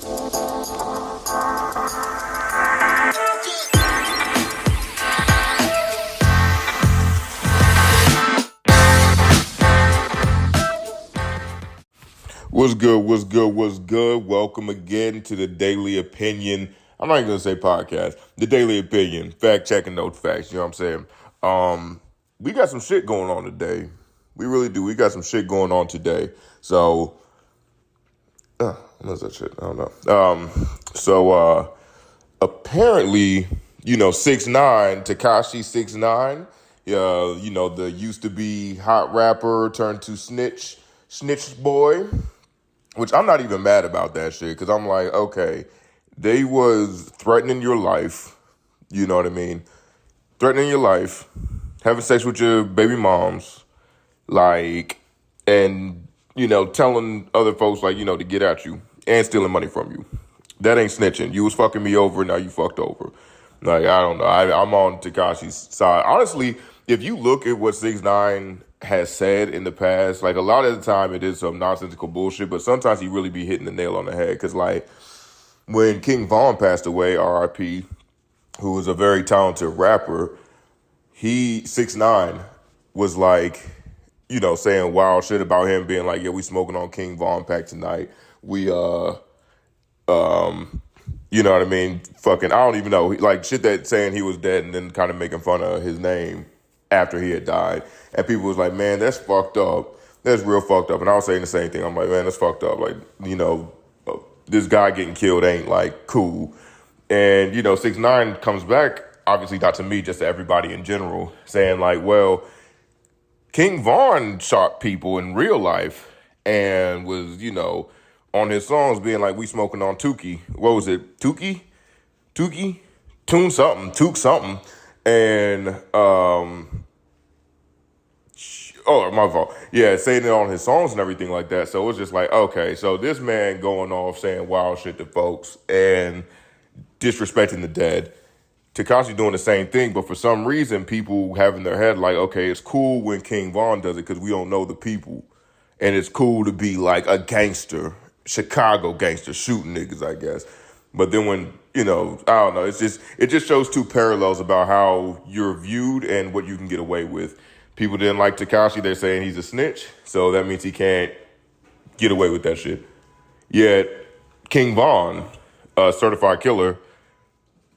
What's good? What's good? What's good? Welcome again to the Daily Opinion. I'm not even gonna say podcast. The Daily Opinion. Fact checking those facts. You know what I'm saying? We got some shit going on today. We really do. We got some shit going on today. So, what's that shit? I don't know. Apparently, 6ix9ine, Tekashi69, the used to be hot rapper turned to snitch boy. Which I'm not even mad about that shit, because I'm like, okay, they was threatening your life, you know what I mean? Threatening your life, having sex with your baby moms, and, telling other folks, to get at you, and stealing money from you. That ain't snitching. You was fucking me over, now you fucked over. I don't know. I'm on Tekashi's side. Honestly, if you look at what 6ix9ine has said in the past, a lot of the time it is some nonsensical bullshit, but sometimes he really be hitting the nail on the head. Because, when King Von passed away, R.I.P., who was a very talented rapper, 6ix9ine was saying wild shit about him, being like, yeah, we smoking on King Von pack tonight. We, you know what I mean? Fucking, I don't even know. Shit that saying he was dead and then kind of making fun of his name after he had died. And people was like, man, that's fucked up. That's real fucked up. And I was saying the same thing. I'm like, man, that's fucked up. This guy getting killed ain't, cool. And, 6ix9ine comes back, obviously not to me, just to everybody in general, saying, well, King Von shot people in real life and was, on his songs being like, we smoking on Tukey. What was it? Tukey? Tune something. Took something. And, my fault. Yeah, saying it on his songs and everything like that. So it was just like, okay, so this man going off saying wild shit to folks and disrespecting the dead. Tekashi doing the same thing, but for some reason, people have in their head okay, it's cool when King Von does it because we don't know the people. And it's cool to be a gangster, Chicago gangster, shooting niggas, I guess. But then when, I don't know, it just shows two parallels about how you're viewed and what you can get away with. People didn't like Tekashi. They're saying he's a snitch, so that means he can't get away with that shit. Yet King Von, a certified killer,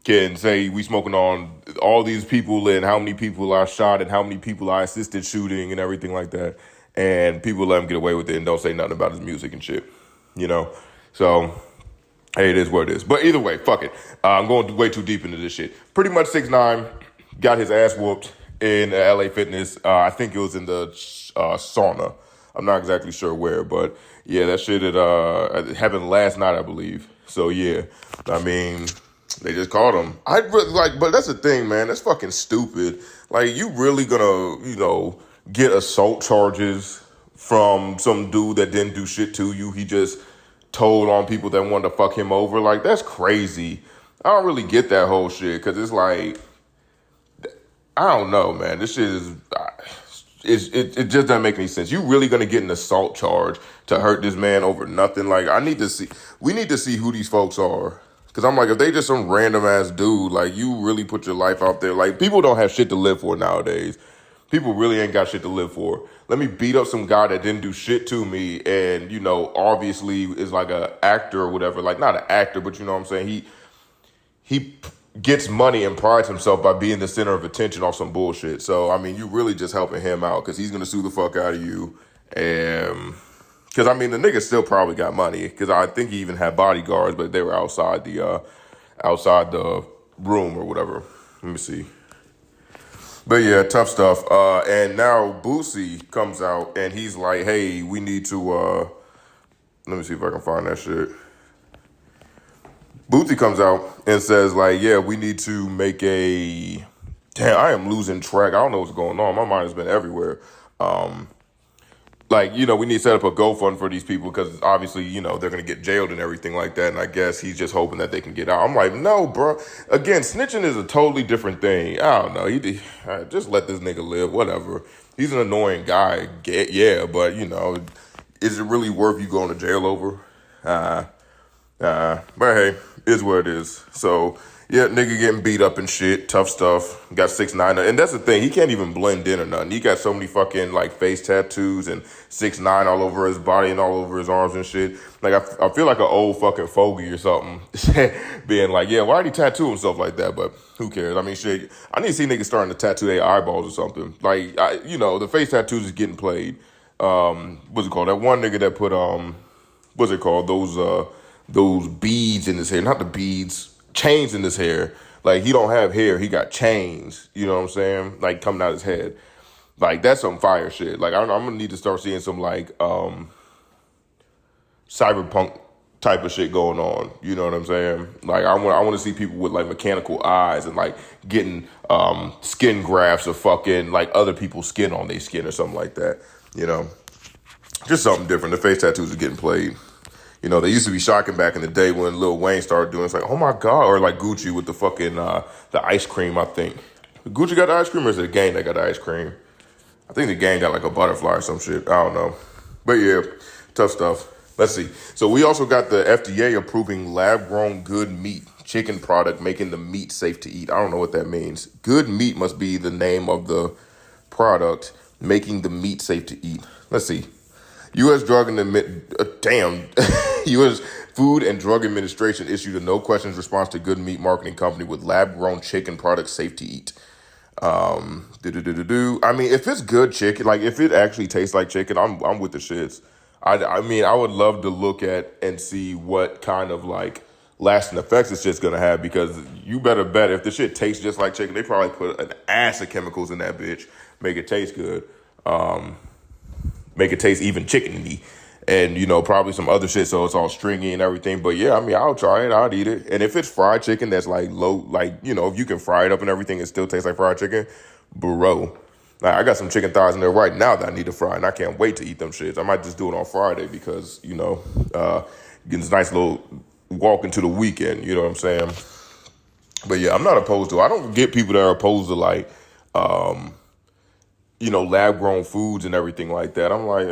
can say we smoking on all these people and how many people I shot and how many people I assisted shooting and everything like that. And people let him get away with it and don't say nothing about his music and shit, So, hey, it is what it is. But either way, fuck it. I'm going way too deep into this shit. Pretty much 6ix9ine got his ass whooped in LA Fitness. I think it was in the sauna. I'm not exactly sure where, but yeah, that shit happened last night, I believe. So yeah, I mean, they just caught him. I really but that's the thing, man. That's fucking stupid. You really gonna, get assault charges from some dude that didn't do shit to you? He just told on people that wanted to fuck him over. That's crazy. I don't really get that whole shit because it's I don't know, man. This shit it just doesn't make any sense. You really gonna get an assault charge to hurt this man over nothing? We need to see who these folks are. Cause I'm if they just some random ass dude, you really put your life out there. People don't have shit to live for nowadays. People really ain't got shit to live for. Let me beat up some guy that didn't do shit to me and, obviously is a actor or whatever. Not an actor, but you know what I'm saying? He gets money and prides himself by being the center of attention off some bullshit. So, I mean, you really just helping him out because he's going to sue the fuck out of you. And because, I mean, the nigga still probably got money because I think he even had bodyguards, but they were outside the room or whatever. Let me see. But yeah, tough stuff. And now Boosie comes out and he's like, hey, we need to, let me see if I can find that shit. Boosie comes out and says yeah, we need to make a, damn, I am losing track. I don't know what's going on. My mind has been everywhere. We need to set up a GoFund for these people because obviously, they're going to get jailed and everything like that. And I guess he's just hoping that they can get out. I'm like, no, bro. Again, snitching is a totally different thing. I don't know. Just let this nigga live, whatever. He's an annoying guy. Yeah, but, is it really worth you going to jail over? But hey, is what it is. So yeah, nigga getting beat up and shit, tough stuff. Got 6ix9ine, and that's the thing. He can't even blend in or nothing. He got so many fucking like face tattoos and 6ix9ine all over his body and all over his arms and shit. Like I feel like an old fucking fogey or something, being like, yeah, why did he tattoo himself like that? But who cares? I mean, shit. I need to see niggas starting to tattoo their eyeballs or something. Like, the face tattoos is getting played. What's it called? That one nigga that put what's it called? Those beads in his hair, not the beads, chains in his hair. Like he don't have hair, he got chains. You know what I'm saying? Like coming out his head. Like that's some fire shit. Like I'm gonna need to start seeing some like cyberpunk type of shit going on. You know what I'm saying? Like I want to see people with like mechanical eyes and like getting skin grafts of fucking like other people's skin on their skin or something like that. You know, just something different. The face tattoos are getting played. You know, they used to be shocking back in the day when Lil Wayne started doing it. It's like, oh my God. Or like Gucci with the fucking, the ice cream, I think. Gucci got the ice cream or is it the Gang that got the ice cream? I think the Gang got like a butterfly or some shit. I don't know. But yeah, tough stuff. Let's see. So we also got the FDA approving lab-grown good meat chicken product, making the meat safe to eat. I don't know what that means. Good meat must be the name of the product, making the meat safe to eat. Let's see. U.S. U.S. Food and Drug Administration issued a no questions response to Good Meat marketing company with lab-grown chicken products safe to eat. I mean, if it's good chicken, like if it actually tastes like chicken, I'm with the shits. I mean, I would love to look at and see what kind of like lasting effects this shit's gonna have, because you better bet if the shit tastes just like chicken, they probably put an ass of chemicals in that bitch, make it taste good. Make it taste even chickeny, and probably some other shit so it's all stringy and everything. But yeah, I mean, I'll try it, I'd eat it. And if it's fried chicken that's like low, like if you can fry it up and everything, it still tastes like fried chicken, bro. Like, I got some chicken thighs in there right now that I need to fry, and I can't wait to eat them shits. I might just do it on Friday because getting this nice little walk into the weekend. You know what I'm saying? But yeah, I'm not opposed to it. I don't get people that are opposed to like lab-grown foods and everything like that. I'm like,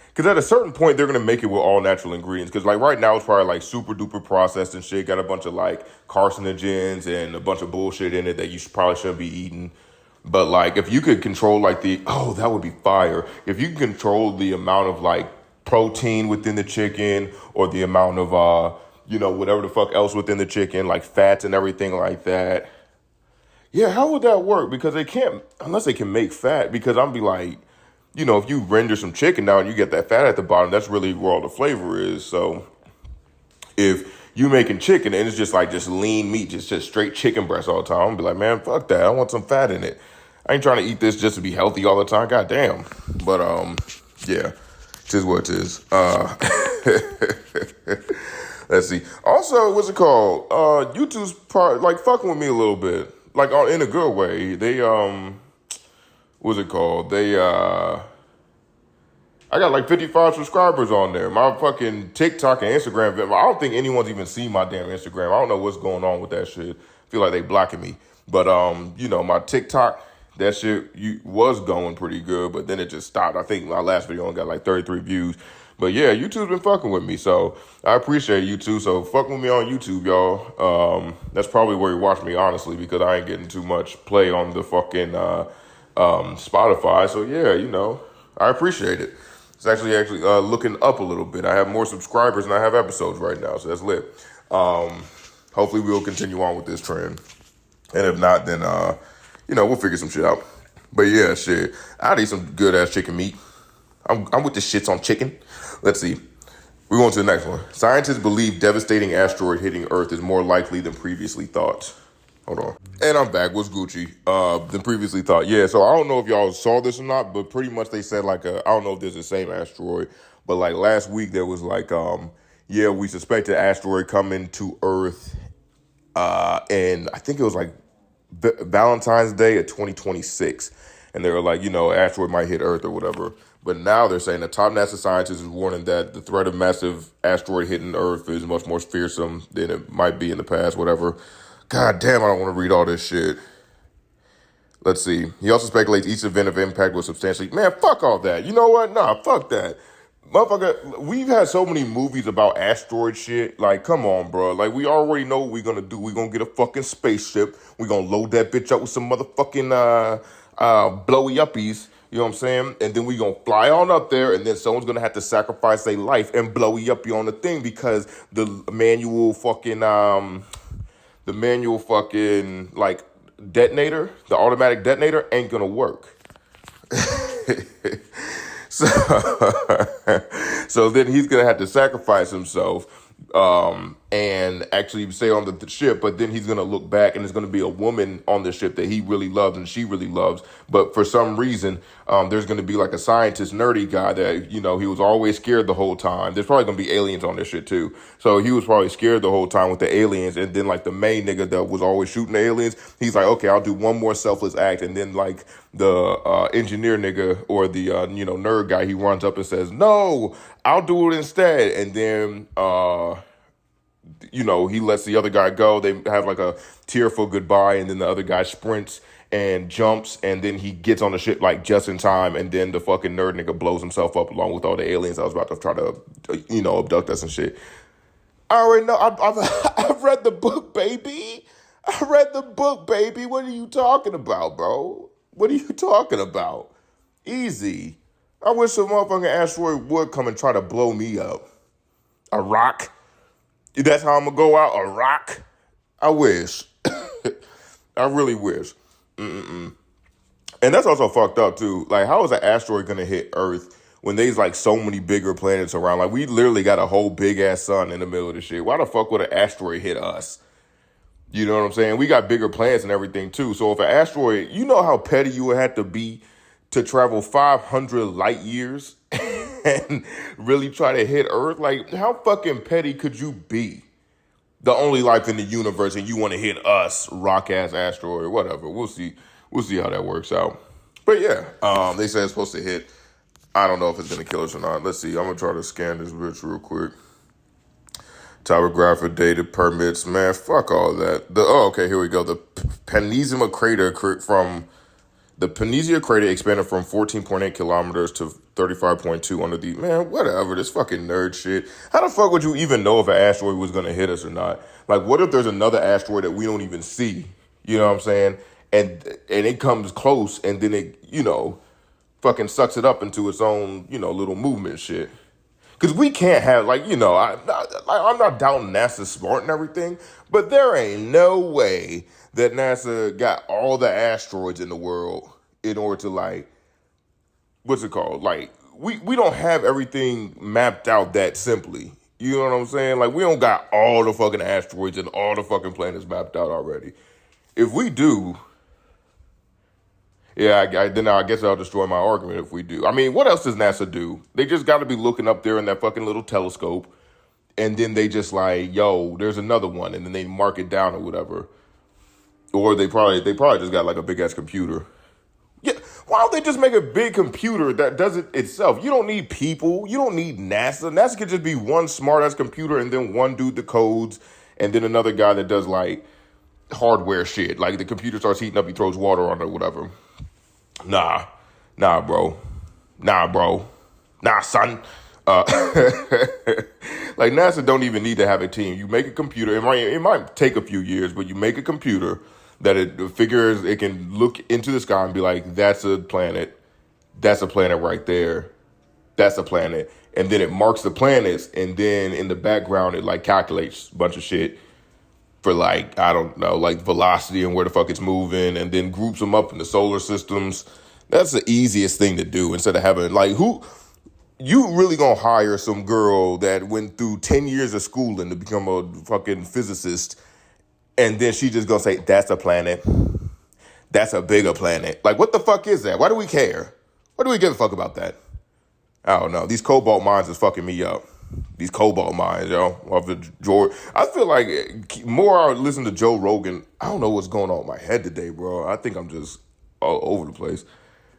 because at a certain point, they're going to make it with all natural ingredients. Because like right now, it's probably like super duper processed and shit. Got a bunch of like carcinogens and a bunch of bullshit in it that you probably shouldn't be eating. But like, if you could control like that would be fire. If you can control the amount of like protein within the chicken, or the amount of, whatever the fuck else within the chicken, like fats and everything like that. Yeah, how would that work? Because they can't, unless they can make fat, because I'm be like, if you render some chicken now and you get that fat at the bottom, that's really where all the flavor is. So if you making chicken and it's just lean meat, just straight chicken breast all the time, I'm gonna be like, man, fuck that. I want some fat in it. I ain't trying to eat this just to be healthy all the time. God damn. But yeah, it is what it is. Let's see. Also, what's it called? YouTube's fucking with me a little bit. Like in a good way. They what's it called? I got like 55 subscribers on there. My fucking TikTok and Instagram, I don't think anyone's even seen my damn Instagram. I don't know what's going on with that shit. I feel like they blocking me. But my TikTok, that shit was going pretty good, but then it just stopped. I think my last video only got like 33 views. But yeah, YouTube's been fucking with me, so I appreciate YouTube. So fuck with me on YouTube, y'all. That's probably where you watch me, honestly, because I ain't getting too much play on the fucking Spotify. So yeah, I appreciate it. It's actually looking up a little bit. I have more subscribers than I have episodes right now, so that's lit. Hopefully we'll continue on with this trend, and if not, then we'll figure some shit out. But yeah, shit, I'd eat some good ass chicken meat. I'm with the shits on chicken. Let's see. We're going to the next one. Scientists believe devastating asteroid hitting Earth is more likely than previously thought. Hold on. And I'm back. What's Gucci? Than previously thought. Yeah, so I don't know if y'all saw this or not, but pretty much they said I don't know if there's the same asteroid, but like last week there was we suspect an asteroid coming to Earth, and I think it was like Valentine's Day of 2026. And they were like, asteroid might hit Earth or whatever. But now they're saying the top NASA scientist is warning that the threat of massive asteroid hitting Earth is much more fearsome than it might be in the past, whatever. God damn, I don't want to read all this shit. Let's see. He also speculates each event of impact was substantially... Man, fuck all that. You know what? Nah, fuck that. Motherfucker, we've had so many movies about asteroid shit. Like, come on, bro. Like, we already know what we're gonna do. We're gonna get a fucking spaceship. We're gonna load that bitch up with some motherfucking blowy uppies. You know what I'm saying? And then we gonna fly on up there, and then someone's gonna have to sacrifice their life and blowy uppy on the thing because the manual fucking like detonator, the automatic detonator ain't gonna work. So, so then he's gonna have to sacrifice himself and actually stay on the ship. But then he's gonna look back, and there's gonna be a woman on the ship that he really loves and she really loves. But for some reason, there's gonna be like a scientist, nerdy guy that he was always scared the whole time. There's probably gonna be aliens on this shit too. So he was probably scared the whole time with the aliens. And then like the main nigga that was always shooting the aliens, he's like, okay, I'll do one more selfless act. And then like the engineer nigga or the nerd guy, he runs up and says, no, I'll do it instead. And then he lets the other guy go. They have like a tearful goodbye, and then the other guy sprints and jumps, and then he gets on the ship like just in time, and then the fucking nerd nigga blows himself up along with all the aliens that was about to try to abduct us and shit. I already know. I've read the book, baby. I read the book, baby. What are you talking about, bro? What are you talking about? Easy. I wish a motherfucking asteroid would come and try to blow me up. A rock? That's how I'm gonna go out? A rock? I wish. I really wish. And that's also fucked up, too. Like, how is an asteroid gonna hit Earth when there's, like, so many bigger planets around? Like, we literally got a whole big-ass sun in the middle of the shit. Why the fuck would an asteroid hit us? You know what I'm saying? We got bigger planets and everything, too. So if an asteroid, you know how petty you would have to be to travel 500 light years and really try to hit Earth? Like, how fucking petty could you be? The only life in the universe, and you want to hit us, rock-ass asteroid, whatever. We'll see how that works out. But yeah, they say it's supposed to hit. I don't know if it's going to kill us or not. Let's see. I'm going to try to scan this bitch real quick. Topographic data permits. Man, fuck all that. Okay, here we go. The Panizia crater The Panizia crater expanded from 14.8 kilometers to 35.2 under the... Man, whatever, this fucking nerd shit. How the fuck would you even know if an asteroid was going to hit us or not? Like, what if there's another asteroid that we don't even see? You know what I'm saying? And it comes close, and then it, fucking sucks it up into its own, little movement shit. Because we can't have, I'm not doubting NASA's smart and everything, but there ain't no way that NASA got all the asteroids in the world in order to, what's it called? Like, we don't have everything mapped out that simply. You know what I'm saying? Like, we don't got all the fucking asteroids and all the fucking planets mapped out already. If we do... Yeah, then I guess I'll destroy my argument if we do. I mean, what else does NASA do? They just got to be looking up there in that fucking little telescope, and then they just yo, there's another one, and then they mark it down or whatever. Or they probably just got like a big ass computer. Yeah, why don't they just make a big computer that does it itself? You don't need people. You don't need NASA. NASA could just be one smart ass computer, and then one dude that codes, and then another guy that does hardware shit. Like the computer starts heating up, he throws water on it or whatever. Nah, bro. Nah, son. NASA don't even need to have a team. You make a computer. It might take a few years, but you make a computer that it figures it can look into the sky and be like, that's a planet. That's a planet right there. That's a planet. And then it marks the planets, and then in the background it calculates a bunch of shit for I don't know, velocity and where the fuck it's moving, and then groups them up in the solar systems. That's the easiest thing to do instead of having who you really gonna hire some girl that went through 10 years of schooling to become a fucking physicist, and then she just gonna say, that's a planet. That's a bigger planet. What the fuck is that? Why do we care? Why do we give a fuck about that? I don't know. These cobalt mines is fucking me up. These cobalt mines, yo. I feel like more I listen to Joe Rogan, I don't know what's going on in my head today, bro. I think I'm just all over the place.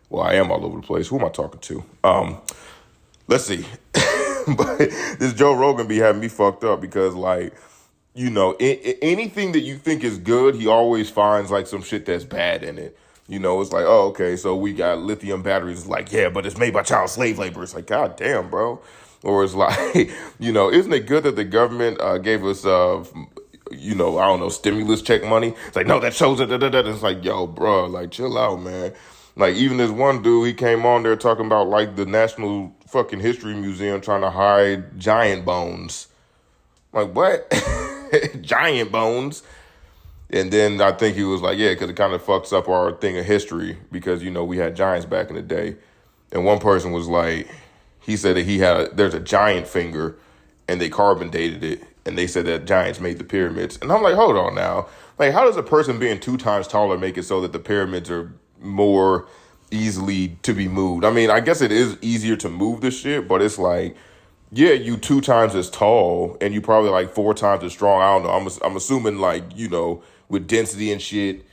Well, I am all over the place. Who am I talking to? Let's see. But this Joe Rogan be having me fucked up because, anything that you think is good, he always finds, some shit that's bad in it. It's like, oh, okay, so we got lithium batteries. It's like, yeah, but it's made by child slave labor. It's like, god damn, bro. Or it's like, isn't it good that the government gave us, I don't know, stimulus check money? It's like, no, that shows it. It's like, yo, bro, like, chill out, man. Like, even this one dude, he came on there talking about, like, the National fucking History Museum trying to hide giant bones. Like, what? Giant bones? And then I think he was like, yeah, because it kind of fucks up our thing of history because, we had giants back in the day. And one person was like, he said that there's a giant finger and they carbon dated it. And they said that giants made the pyramids. And I'm like, hold on now. Like, how does a person being 2 times taller make it so that the pyramids are more easily to be moved? I mean, I guess it is easier to move this shit, but it's like, yeah, you 2 times as tall and you probably like 4 times as strong. I don't know. I'm assuming like, with density and shit,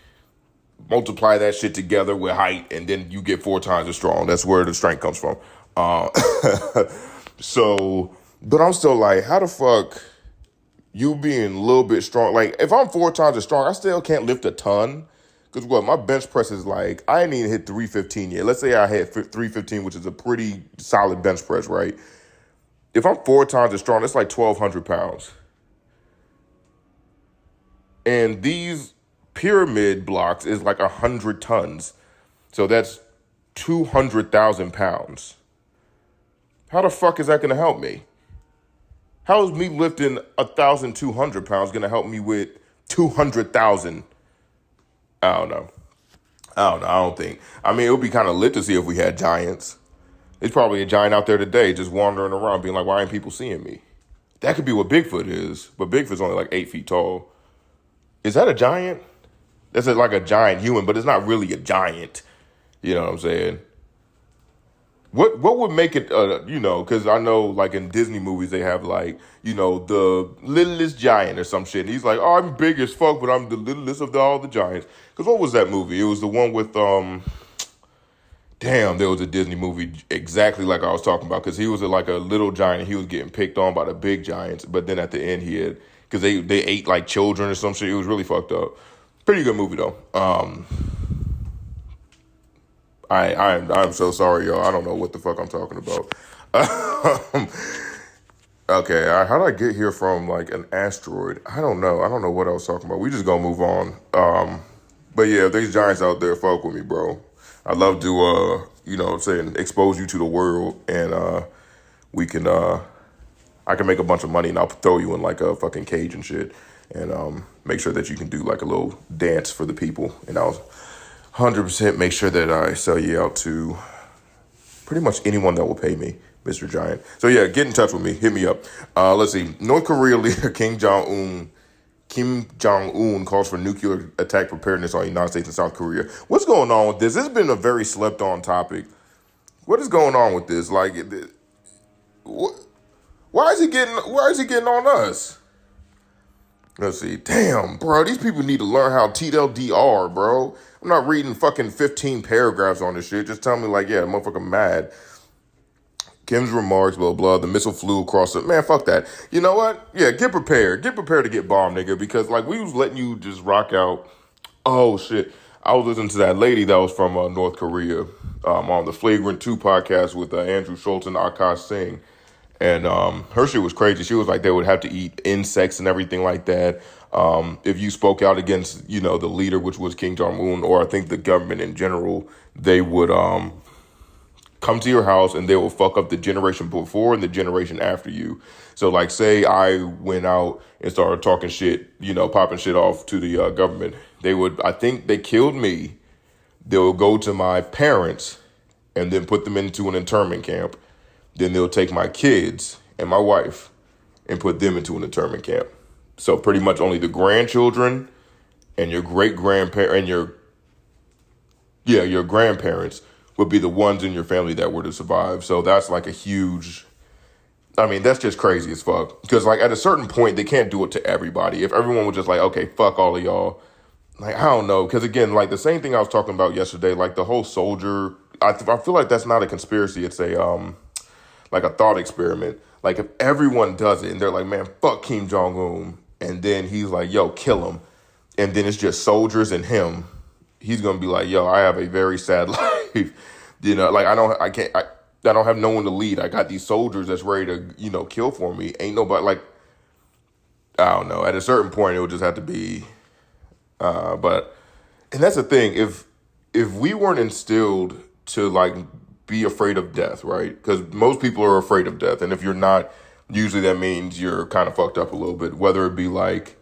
multiply that shit together with height and then you get 4 times as strong. That's where the strength comes from. So, but I'm still like, how the fuck you being a little bit strong? Like, if I'm 4 times as strong, I still can't lift a ton. Because my bench press is like, I ain't even hit 315 yet. Let's say I hit 315, which is a pretty solid bench press, right? If I'm 4 times as strong, that's like 1,200 pounds. And these pyramid blocks is like 100 tons. So that's 200,000 pounds. How the fuck is that going to help me? How is me lifting 1,200 pounds going to help me with 200,000? I don't know. I don't think. I mean, it would be kind of lit to see if we had giants. There's probably a giant out there today just wandering around being like, why ain't people seeing me? That could be what Bigfoot is. But Bigfoot's only like 8 feet tall. Is that a giant? That's like a giant human, but it's not really a giant. You know what I'm saying? What would make it, because I know like in Disney movies, they have like, the littlest giant or some shit. And he's like, oh, I'm big as fuck, but I'm the littlest of all the giants. Because what was that movie? It was the one with, there was a Disney movie exactly like I was talking about. Because he was like a little giant and he was getting picked on by the big giants. But then at the end he had, because they ate like children or some shit. It was really fucked up. Pretty good movie though. I'm so sorry, y'all. I don't know what the fuck I'm talking about. Okay, how did I get here from like an asteroid? I don't know. I don't know what I was talking about. We just gonna move on. But yeah, these giants out there, fuck with me, bro. I'd love to, expose you to the world, and we can, I can make a bunch of money, and I'll throw you in like a fucking cage and shit, and make sure that you can do like a little dance for the people, and I'll 100% make sure that I sell you out to pretty much anyone that will pay me, Mr. Giant. So yeah, get in touch with me. Hit me up. Let's see. North Korea leader Kim Jong-un calls for nuclear attack preparedness on the United States and South Korea. What's going on with this? This has been a very slept on topic. What is going on with this? Like, why is he getting on us? Let's see. Damn, bro. These people need to learn how TLDR, bro. I'm not reading fucking 15 paragraphs on this shit. Just tell me like, yeah, motherfucker mad. Kim's remarks, blah, blah. The missile flew across it. Man, fuck that. You know what? Yeah, get prepared. Get prepared to get bombed, nigga. Because like we was letting you just rock out. Oh, shit. I was listening to that lady that was from North Korea on the Flagrant 2 podcast with Andrew Schultz and Akash Singh. And her shit was crazy. She was like, they would have to eat insects and everything like that. If you spoke out against, the leader, which was Kim Jong-un, or I think the government in general, they would come to your house and they will fuck up the generation before and the generation after you. So like, say I went out and started talking shit, popping shit off to the government. I think they killed me. They will go to my parents and then put them into an internment camp. Then they'll take my kids and my wife and put them into an internment camp. So pretty much only the grandchildren and your great-grandparents and your grandparents would be the ones in your family that were to survive. So that's like that's just crazy as fuck. Because like at a certain point, they can't do it to everybody. If everyone was just like, okay, fuck all of y'all. Like, I don't know. Because again, like the same thing I was talking about yesterday, like the whole soldier, I feel like that's not a conspiracy. It's like a thought experiment. Like if everyone does it and they're like, man, fuck Kim Jong-un. And then he's like, yo, kill him. And then it's just soldiers and him. he's gonna be like, yo, I have a very sad life. Like I don't have no one to lead. I got these soldiers that's ready to, kill for me. Ain't nobody like, I don't know. At a certain point, it would just have to be, but, and that's the thing. If we weren't instilled to like be afraid of death, right? Because most people are afraid of death, and if you're not, usually that means you're kind of fucked up a little bit. Whether it be like,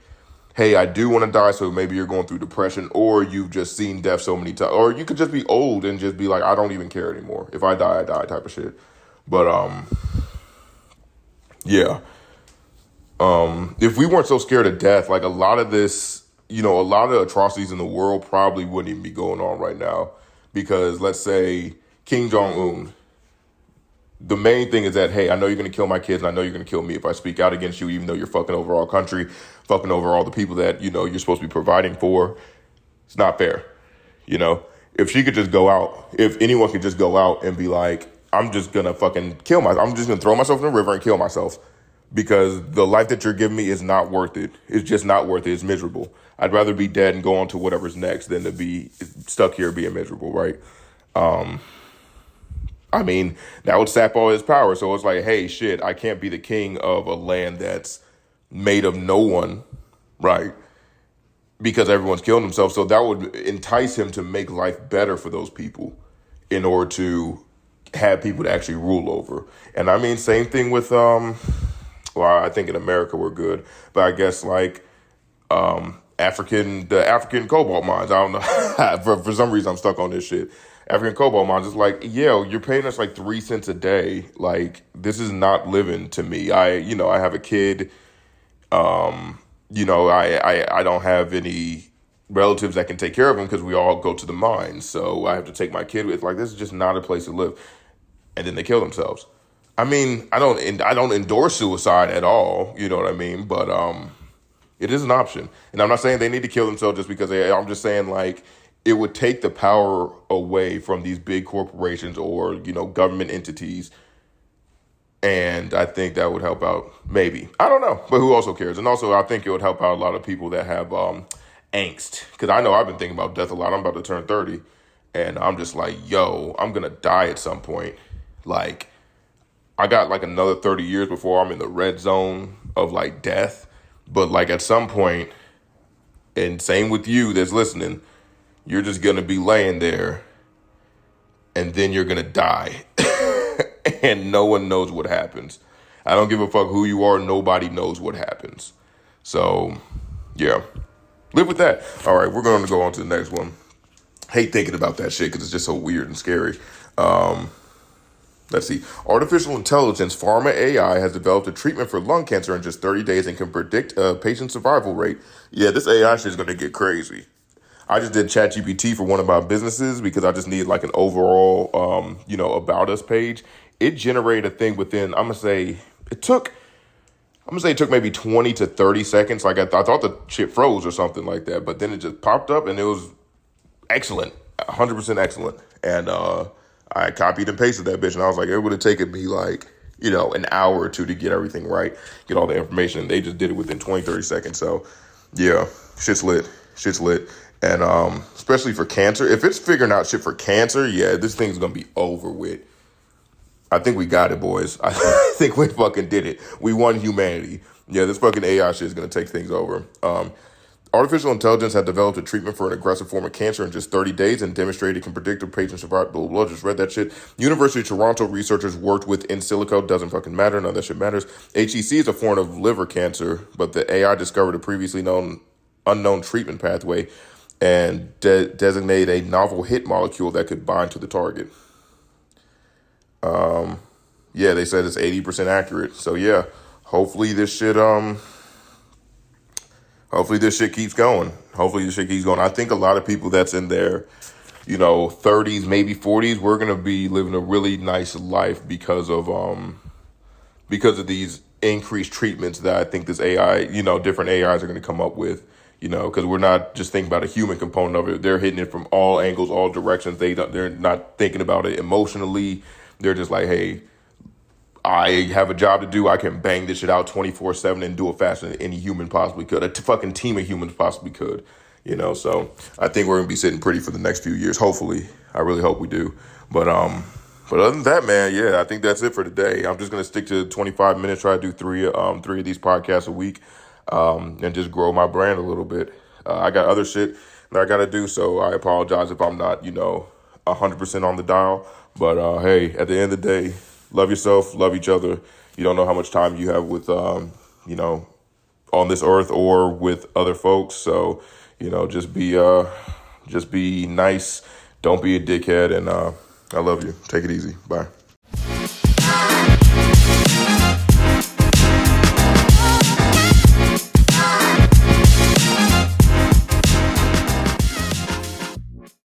hey, I do want to die, so maybe you're going through depression, or you've just seen death so many times, or you could just be old and just be like, I don't even care anymore. If I die, I die, type of shit. But yeah. If we weren't so scared of death, like a lot of this, a lot of the atrocities in the world probably wouldn't even be going on right now. Because let's say Kim Jong-un, the main thing is that, hey, I know you're going to kill my kids, and I know you're going to kill me if I speak out against you, even though you're fucking over our country, fucking over all the people that, you're supposed to be providing for. It's not fair. If she could just go out, if anyone could just go out and be like, I'm just going to fucking kill myself. I'm just going to throw myself in the river and kill myself because the life that you're giving me is not worth it. It's just not worth it. It's miserable. I'd rather be dead and go on to whatever's next than to be stuck here being miserable, right? I mean, that would sap all his power. So it's like, hey, shit, I can't be the king of a land that's made of no one, right? Because everyone's killing themselves. So that would entice him to make life better for those people in order to have people to actually rule over. And I mean, same thing with, well, I think in America we're good, but I guess like the African cobalt mines. I don't know. for some reason, I'm stuck on this shit. African cobalt mines. It's like, yeah, you're paying us like 3 cents a day. Like, this is not living to me. I have a kid. I don't have any relatives that can take care of him because we all go to the mines. So I have to take my kid with. Like, this is just not a place to live. And then they kill themselves. I mean, I don't endorse suicide at all. You know what I mean? But it is an option. And I'm not saying they need to kill themselves just because I'm just saying like it would take the power away from these big corporations or, government entities. And I think that would help out, maybe. I don't know, but who also cares? And also, I think it would help out a lot of people that have angst. Because I know I've been thinking about death a lot. I'm about to turn 30. And I'm just like, yo, I'm going to die at some point. Like, I got like another 30 years before I'm in the red zone of like death. But like at some point, and same with you that's listening, you're just going to be laying there and then you're going to die. And no one knows what happens. I don't give a fuck who you are. Nobody knows what happens. So, yeah. Live with that. All right, we're going to go on to the next one. Hate thinking about that shit because it's just so weird and scary. Let's see. Artificial intelligence pharma AI has developed a treatment for lung cancer in just 30 days and can predict a patient survival rate. Yeah, this AI shit is going to get crazy. I just did ChatGPT for one of my businesses because I just needed like an overall, about us page. It generated a thing within, I'm gonna say it took maybe 20 to 30 seconds. Like I thought the shit froze or something like that, but then it just popped up and it was excellent, 100% excellent. And I copied and pasted that bitch, and I was like, it would have taken me like, an hour or two to get everything right, get all the information. They just did it within 20, 30 seconds. So yeah, shit's lit. And especially for cancer, if it's figuring out shit for cancer, yeah, this thing's gonna be over with. I think we got it, boys. I think we fucking did it. We won humanity. Yeah, this fucking AI shit is going to take things over. Artificial intelligence had developed a treatment for an aggressive form of cancer in just 30 days and demonstrated it can predict a patient's survival. Blah, blah, blah. Just read that shit. University of Toronto researchers worked with in silico. Doesn't fucking matter. None of that shit matters. HEC is a form of liver cancer, but the AI discovered a previously unknown treatment pathway and designated a novel hit molecule that could bind to the target. Yeah, they said it's 80% accurate. So yeah, hopefully this shit keeps going. I think a lot of people that's in their, 30s, maybe 40s, we're going to be living a really nice life because of these increased treatments that I think this AI, different AIs are going to come up with, because we're not just thinking about a human component of it. They're hitting it from all angles, all directions. They're not thinking about it emotionally. They're just like, hey, I have a job to do. I can bang this shit out 24/7 and do it faster than any human possibly could. A fucking team of humans possibly could. So I think we're gonna be sitting pretty for the next few years. Hopefully, I really hope we do. But other than that, man, yeah, I think that's it for today. I'm just gonna stick to 25 minutes. Try to do three of these podcasts a week, and just grow my brand a little bit. I got other shit that I gotta do, so I apologize if I'm not, 100% on the dial. But hey, at the end of the day, love yourself, love each other. You don't know how much time you have with, on this earth or with other folks. So, just be nice. Don't be a dickhead. And I love you. Take it easy. Bye.